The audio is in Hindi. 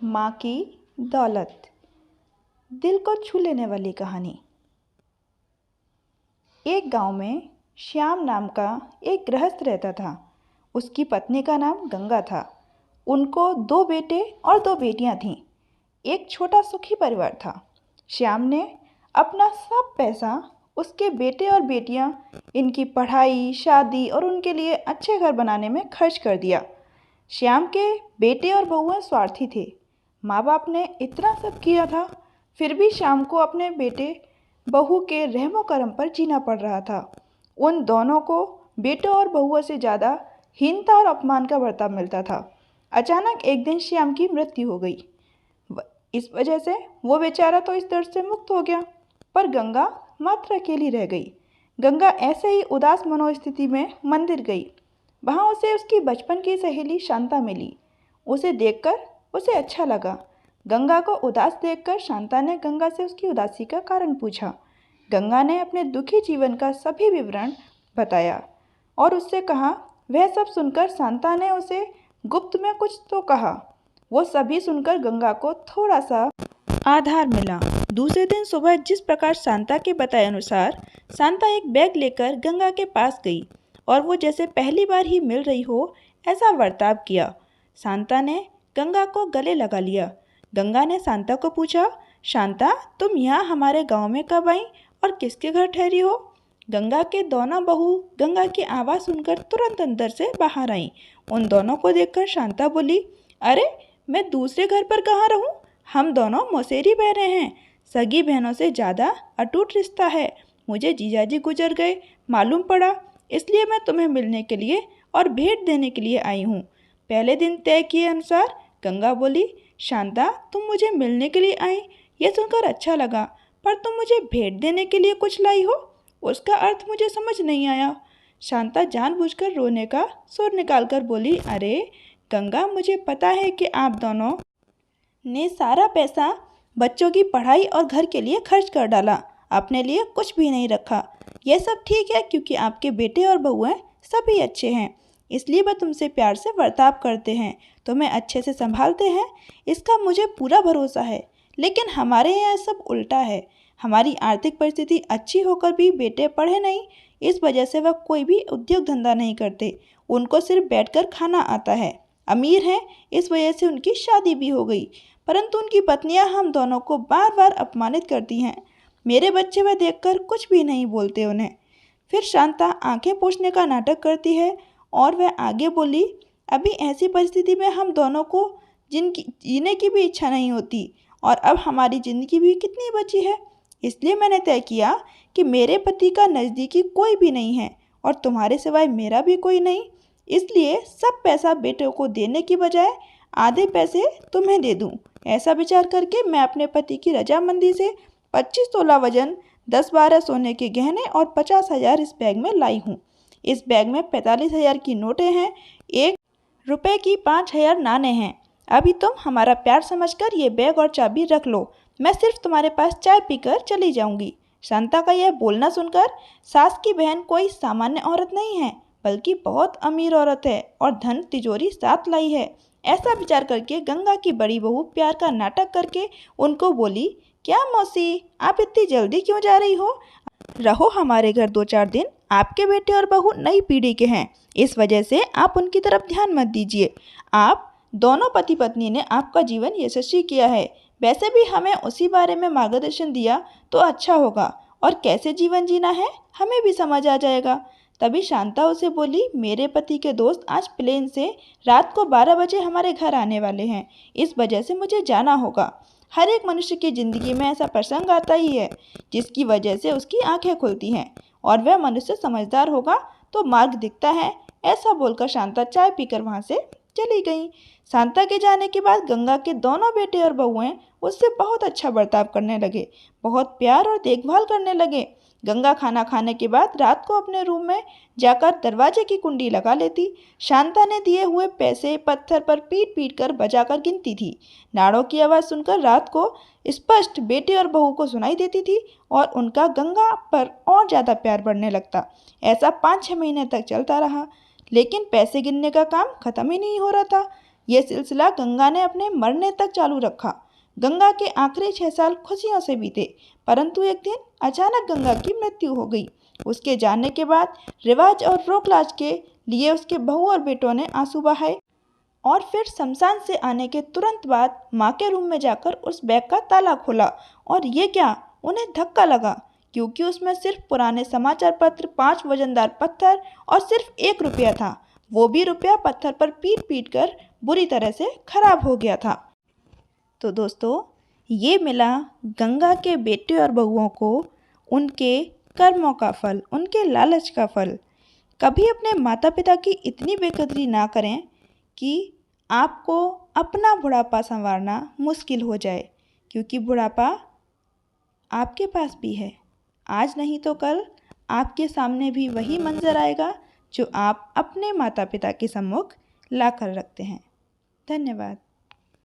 माँ की दौलत। दिल को छू लेने वाली कहानी। एक गांव में श्याम नाम का एक गृहस्थ रहता था। उसकी पत्नी का नाम गंगा था। उनको 2 बेटे और 2 बेटियां थीं। एक छोटा सुखी परिवार था। श्याम ने अपना सब पैसा उसके बेटे और बेटियां इनकी पढ़ाई, शादी और उनके लिए अच्छे घर बनाने में खर्च कर दिया। श्याम के बेटे और बहुएं स्वार्थी थे। माँ बाप ने इतना सब किया था, फिर भी श्याम को अपने बेटे बहू के रहमो करम पर जीना पड़ रहा था। उन दोनों को बेटों और बहुओं से ज़्यादा हीनता और अपमान का बर्ताव मिलता था। अचानक एक दिन श्याम की मृत्यु हो गई। इस वजह से वो बेचारा तो इस दर्द से मुक्त हो गया, पर गंगा मात्र अकेली रह गई। गंगा ऐसे ही उदास मनोस्थिति में मंदिर गई। वहाँ उसे उसकी बचपन की सहेली शांता मिली। उसे देखकर उसे अच्छा लगा। गंगा को उदास देखकर शांता ने गंगा से उसकी उदासी का कारण पूछा। गंगा ने अपने दुखी जीवन का सभी विवरण बताया और उससे कहा। वह सब सुनकर शांता ने उसे गुप्त में कुछ तो कहा। वो सभी सुनकर गंगा को थोड़ा सा आधार मिला। दूसरे दिन सुबह जिस प्रकार शांता के बताए अनुसार शांता एक बैग लेकर गंगा के पास गई और वो जैसे पहली बार ही मिल रही हो ऐसा बर्ताव किया। शांता ने गंगा को गले लगा लिया। गंगा ने शांता को पूछा, शांता तुम यहाँ हमारे गांव में कब आई और किसके घर ठहरी हो? गंगा के दोनों बहू गंगा की आवाज़ सुनकर तुरंत अंदर से बाहर आईं। उन दोनों को देखकर शांता बोली, अरे मैं दूसरे घर पर कहाँ रहूँ? हम दोनों मौसेरी बहनें हैं। सगी बहनों से ज़्यादा अटूट रिश्ता है। मुझे जीजाजी गुजर गए मालूम पड़ा, इसलिए मैं तुम्हें मिलने के लिए और भेंट देने के लिए आई हूँ। पहले दिन तय किए अनुसार गंगा बोली, शांता तुम मुझे मिलने के लिए आई, यह सुनकर अच्छा लगा, पर तुम मुझे भेंट देने के लिए कुछ लाई हो, उसका अर्थ मुझे समझ नहीं आया। शांता जानबूझकर रोने का सुर निकालकर बोली, अरे गंगा मुझे पता है कि आप दोनों ने सारा पैसा बच्चों की पढ़ाई और घर के लिए खर्च कर डाला, अपने लिए कुछ भी नहीं रखा। यह सब ठीक है क्योंकि आपके बेटे और बहुएं सभी अच्छे हैं, इसलिए वह तुमसे प्यार से बर्ताव करते हैं, तुम्हें अच्छे से संभालते हैं, इसका मुझे पूरा भरोसा है। लेकिन हमारे यहाँ सब उल्टा है। हमारी आर्थिक परिस्थिति अच्छी होकर भी बेटे पढ़े नहीं, इस वजह से वह कोई भी उद्योग धंधा नहीं करते। उनको सिर्फ बैठकर खाना आता है। अमीर हैं, इस वजह से उनकी शादी भी हो गई, परंतु उनकी पत्नियां हम दोनों को बार बार अपमानित करती हैं। मेरे बच्चे वह देखकर कुछ भी नहीं बोलते उन्हें। फिर शांता आंखें पोंछने का नाटक करती है और वह आगे बोली, अभी ऐसी परिस्थिति में हम दोनों को जीने की भी इच्छा नहीं होती और अब हमारी ज़िंदगी भी कितनी बची है। इसलिए मैंने तय किया कि मेरे पति का नज़दीकी कोई भी नहीं है और तुम्हारे सिवाय मेरा भी कोई नहीं, इसलिए सब पैसा बेटे को देने की बजाय आधे पैसे तुम्हें दे दूं। ऐसा विचार करके मैं अपने पति की रजामंदी से 25 तोला वजन, 10-12 सोने के गहने और 50,000 इस बैग में लाई हूँ। इस बैग में 45,000 की नोटें हैं, 1 रुपये की 5,000 नाणे हैं। अभी तुम हमारा प्यार समझकर ये बैग और चाबी रख लो, मैं सिर्फ तुम्हारे पास चाय पीकर चली जाऊंगी। शांता का यह बोलना सुनकर सास की बहन कोई सामान्य औरत नहीं है, बल्कि बहुत अमीर औरत है और धन तिजोरी साथ लाई है। ऐसा विचार करके गंगा की बड़ी बहू प्यार का नाटक करके उनको बोली, क्या मौसी आप इतनी जल्दी क्यों जा रही हो? रहो हमारे घर 2-4 दिन। आपके बेटे और बहू नई पीढ़ी के हैं, इस वजह से आप उनकी तरफ ध्यान मत दीजिए। आप दोनों पति पत्नी ने आपका जीवन यशस्वी किया है, वैसे भी हमें उसी बारे में मार्गदर्शन दिया तो अच्छा होगा और कैसे जीवन जीना है हमें भी समझ आ जाएगा। तभी शांता उसे बोली, मेरे पति के दोस्त आज प्लेन से रात को 12 बजे हमारे घर आने वाले हैं, इस वजह से मुझे जाना होगा। हर एक मनुष्य की ज़िंदगी में ऐसा प्रसंग आता ही है जिसकी वजह से उसकी आंखें खुलती हैं और वह मनुष्य समझदार होगा तो मार्ग दिखता है। ऐसा बोलकर शांता चाय पीकर वहाँ से चली गई। शांता के जाने के बाद गंगा के दोनों बेटे और बहुएं उससे बहुत अच्छा बर्ताव करने लगे, बहुत प्यार और देखभाल करने लगे। गंगा खाना खाने के बाद रात को अपने रूम में जाकर दरवाजे की कुंडी लगा लेती। शांता ने दिए हुए पैसे पत्थर पर पीट पीट कर बजाकर गिनती थी। नाड़ों की आवाज़ सुनकर रात को स्पष्ट बेटे और बहू को सुनाई देती थी और उनका गंगा पर और ज़्यादा प्यार बढ़ने लगता। ऐसा 5-6 महीने तक चलता रहा, लेकिन पैसे गिनने का काम खत्म ही नहीं हो रहा था। यह सिलसिला गंगा ने अपने मरने तक चालू रखा। गंगा के आखिरी 6 साल खुशियों से बीते, परंतु एक दिन अचानक गंगा की मृत्यु हो गई। उसके जाने के बाद रिवाज और रोक लाज के लिए उसके बहू और बेटों ने आंसू बहाए और फिर शमशान से आने के तुरंत बाद माँ के रूम में जाकर उस बैग का ताला खोला और ये क्या, उन्हें धक्का लगा क्योंकि उसमें सिर्फ पुराने समाचार पत्र, 5 वजनदार पत्थर और सिर्फ 1 रुपया था। वो भी रुपया पत्थर पर पीट पीट कर बुरी तरह से खराब हो गया था। तो दोस्तों, ये मिला गंगा के बेटे और बहुओं को उनके कर्मों का फल, उनके लालच का फल। कभी अपने माता पिता की इतनी बेकदरी ना करें कि आपको अपना बुढ़ापा संवारना मुश्किल हो जाए, क्योंकि बुढ़ापा आपके पास भी है। आज नहीं तो कल आपके सामने भी वही मंजर आएगा जो आप अपने माता पिता के सम्मुख ला कर रखते हैं। धन्यवाद।